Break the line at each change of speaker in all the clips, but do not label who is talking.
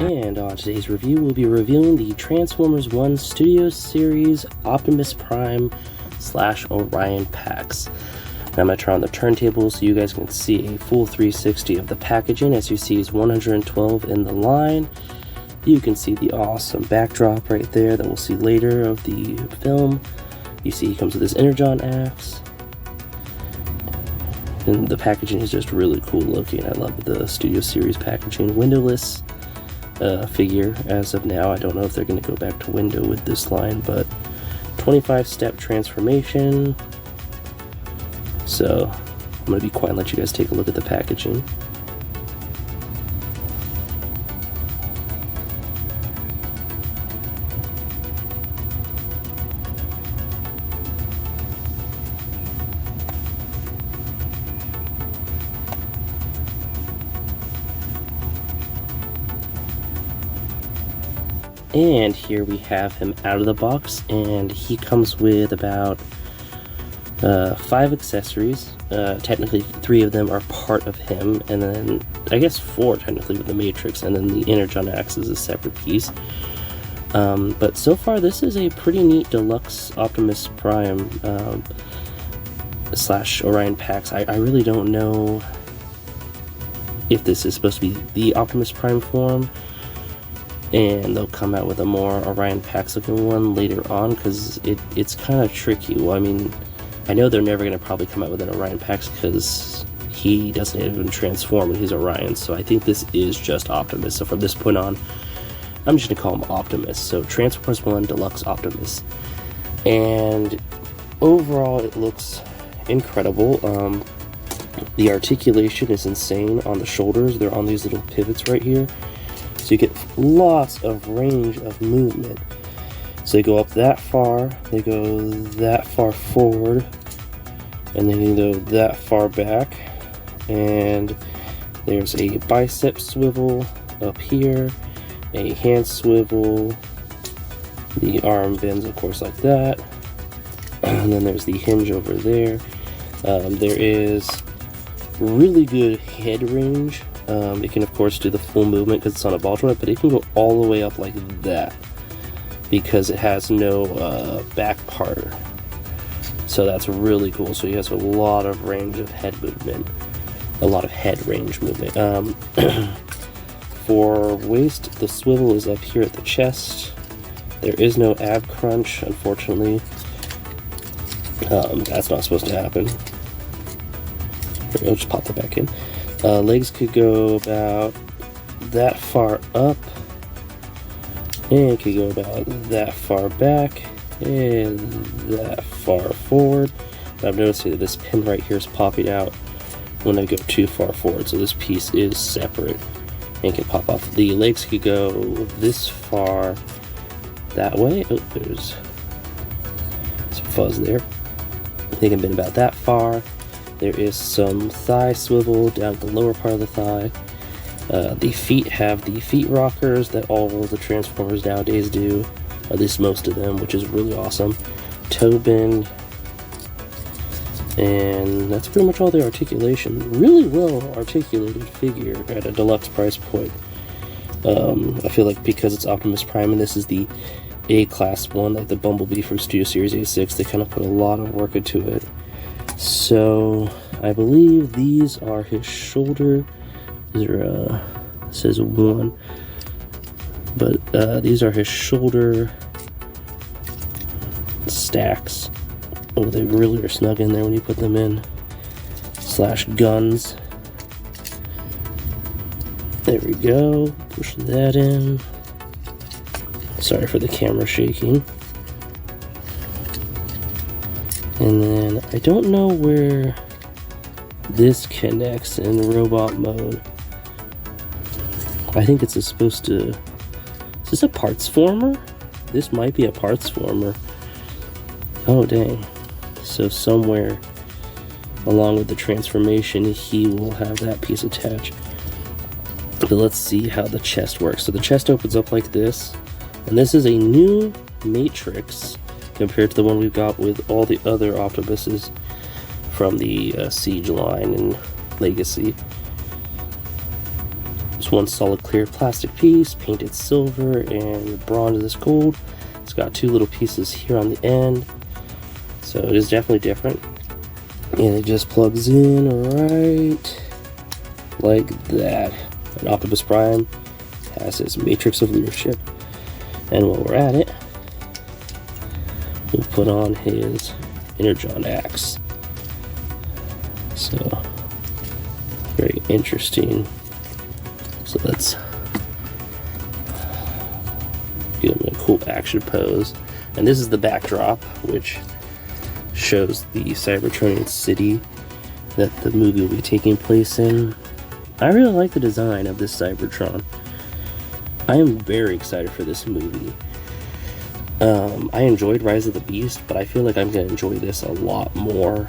And on today's review, we'll be reviewing the Transformers 1 Studio Series Optimus Prime / Orion packs. Now I'm going to turn on the turntable so you guys can see a full 360 of the packaging. As you see, is 112 in the line. You can see the awesome backdrop right there that we'll see later of the film. You see he comes with his Energon axe. And the packaging is just really cool looking. I love the Studio Series packaging. Windowless figure as of now. I don't know if they're going to go back to window with this line, but 25-step transformation. So I'm going to be quiet and let you guys take a look at the packaging. And here we have him out of the box, and he comes with about 5 accessories. Technically 3 of them are part of him, and then I guess 4 technically with the Matrix, and then the Energon axe is a separate piece. But so far this is a pretty neat deluxe Optimus Prime / Orion packs. I really don't know if this is supposed to be the Optimus Prime form, and they'll come out with a more Orion Pax looking one later on, because it's kind of tricky. Well, I mean, I know they're never going to probably come out with an Orion Pax because he doesn't even transform when he's Orion, so I think this is just Optimus. So from this point on, I'm just going to call him Optimus. So Transformers 1 Deluxe Optimus. And overall it looks incredible. The articulation is insane on the shoulders. They're on these little pivots right here. So you get lots of range of movement. So they go up that far, they go that far forward, and then you go that far back. And there's a bicep swivel up here, a hand swivel, the arm bends of course like that, and then there's the hinge over there. There is really good head range. It can of course do the full movement because it's on a ball joint, but it can go all the way up like that because it has no back part. So that's really cool. So he has a lot of range of head movement, a lot of head range movement. For waist, the swivel is up here at the chest. There is no ab crunch, unfortunately. That's not supposed to happen. I'll just pop that back in. Legs could go about that far up, and could go about that far back, and that far forward. But I'm noticing that this pin right here is popping out when I go too far forward, so this piece is separate and can pop off. The legs could go this far that way. Oh, there's some fuzz there. They can bend about that far. There is some thigh swivel down the lower part of the thigh. The feet have the feet rockers that all the Transformers nowadays do, or at least most of them, which is really awesome. Toe bend, and that's pretty much all the articulation. Really well articulated figure at a deluxe price point. I feel like because it's Optimus Prime and this is the A-class one, like the Bumblebee from Studio Series A6, they kind of put a lot of work into it. So I believe these are his shoulder. These are it says 1, but these are his shoulder stacks. Oh, they really are snug in there when you put them in. / guns. There we go. Push that in. Sorry for the camera shaking. And then I don't know where this connects in robot mode. I think it's supposed to... Is this a parts former? This might be a parts former. Oh dang. So somewhere along with the transformation he will have that piece attached. But let's see how the chest works. So the chest opens up like this, and this is a new Matrix compared to the one we've got with all the other Optimuses from the Siege line and Legacy. So one solid clear plastic piece, painted silver and bronze this gold. It's got two little pieces here on the end, so it is definitely different. And it just plugs in right like that. And Optimus Prime has his matrix of leadership. And while we're at it, we'll put on his Energon axe. So, very interesting. So let's get him in a cool action pose. And this is the backdrop, which shows the Cybertronian city that the movie will be taking place in. I really like the design of this Cybertron. I am very excited for this movie. I enjoyed Rise of the Beast, but I feel like I'm going to enjoy this a lot more.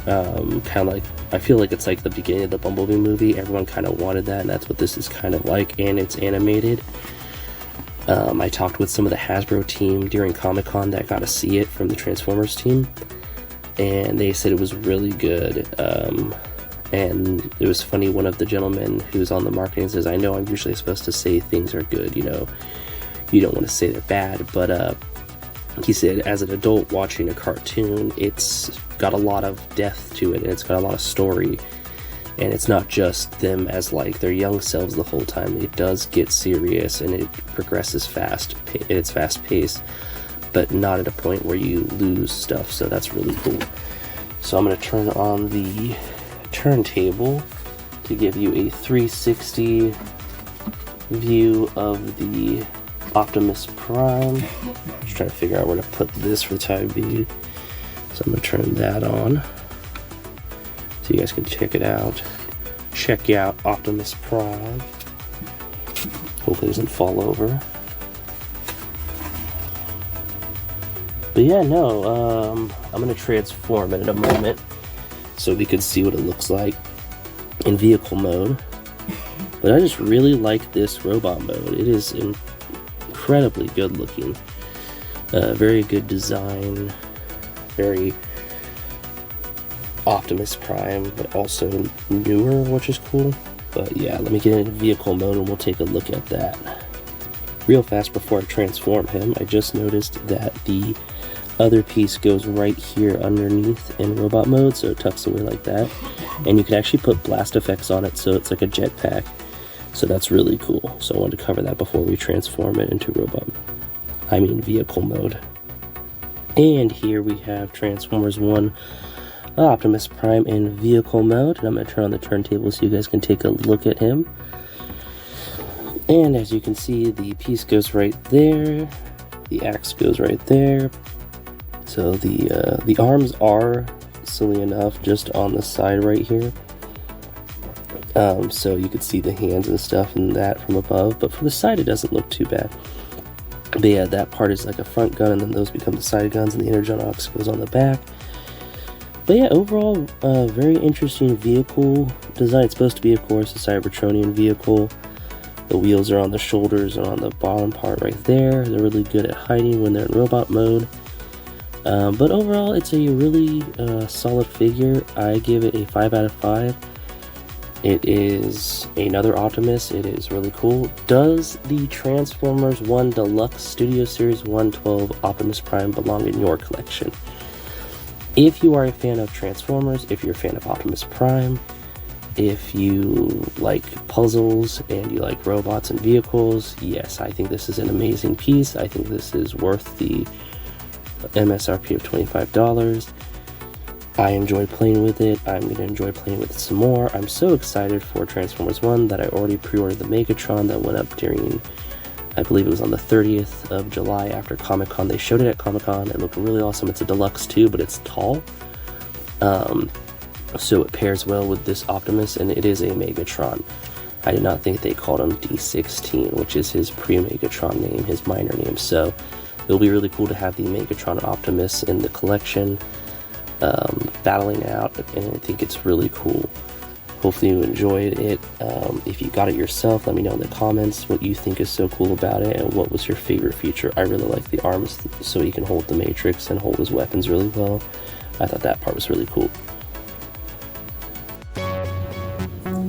Kind of like, I feel like it's like the beginning of the Bumblebee movie. Everyone kind of wanted that, and that's what this is kind of like, and it's animated. I talked with some of the Hasbro team during Comic-Con that got to see it from the Transformers team, and they said it was really good. And it was funny, one of the gentlemen who's on the marketing says, I know I'm usually supposed to say things are good, you know, you don't want to say they're bad, but he said as an adult watching a cartoon, it's got a lot of depth to it, and it's got a lot of story, and it's not just them as like their young selves the whole time. It does get serious, and it progresses fast, it's fast paced, but not at a point where you lose stuff, so that's really cool. So I'm going to turn on the turntable to give you a 360 view of the Optimus Prime. Just trying to figure out where to put this for the time being. So I'm going to turn that on so you guys can check it out. Check out Optimus Prime. Hopefully it doesn't fall over. But yeah, no, I'm going to transform it in a moment so we can see what it looks like in vehicle mode. But I just really like this robot mode. It is incredibly good looking. Very good design. Very Optimus Prime, but also newer, which is cool. But yeah, let me get into vehicle mode and we'll take a look at that. Real fast before I transform him, I just noticed that the other piece goes right here underneath in robot mode, so it tucks away like that, and you can actually put blast effects on it, so it's like a jetpack. So that's really cool. So I wanted to cover that before we transform it into vehicle mode. And here we have Transformers 1 Optimus Prime in vehicle mode, and I'm going to turn on the turntable so you guys can take a look at him. And as you can see, the piece goes right there, the axe goes right there. So the arms are, silly enough, just on the side right here. So you can see the hands and stuff and that from above, but from the side it doesn't look too bad. But yeah, that part is like a front gun, and then those become the side guns, and the Energon Ox goes on the back. But yeah, overall, very interesting vehicle design. It's supposed to be, of course, a Cybertronian vehicle. The wheels are on the shoulders and on the bottom part right there. They're really good at hiding when they're in robot mode. But overall, it's a really solid figure. I give it a 5 out of 5. It is another Optimus. It is really cool. Does the Transformers 1 Deluxe Studio Series 112 Optimus Prime belong in your collection? If you are a fan of Transformers, if you're a fan of Optimus Prime, if you like puzzles and you like robots and vehicles, yes, I think this is an amazing piece. I think this is worth the MSRP of $25. I enjoyed playing with it. I'm going to enjoy playing with it some more. I'm so excited for Transformers 1 that I already pre-ordered the Megatron that went up during, I believe it was on the 30th of July after Comic-Con. They showed it at Comic-Con. It looked really awesome. It's a deluxe too, but it's tall. So it pairs well with this Optimus, and it is a Megatron. I did not think they called him D16, which is his pre-Megatron name, his minor name. So it'll be really cool to have the Megatron Optimus in the collection, battling out, and I think it's really cool. Hopefully you enjoyed it. If you got it yourself, let me know in the comments what you think is so cool about it and what was your favorite feature. I really like the arms so he can hold the Matrix and hold his weapons really well. I thought that part was really cool.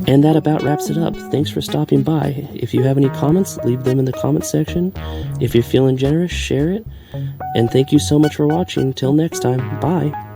And that about wraps it up. Thanks for stopping by. If you have any comments, leave them in the comment section. If you're feeling generous, share it. And thank you so much for watching. Till next time, bye.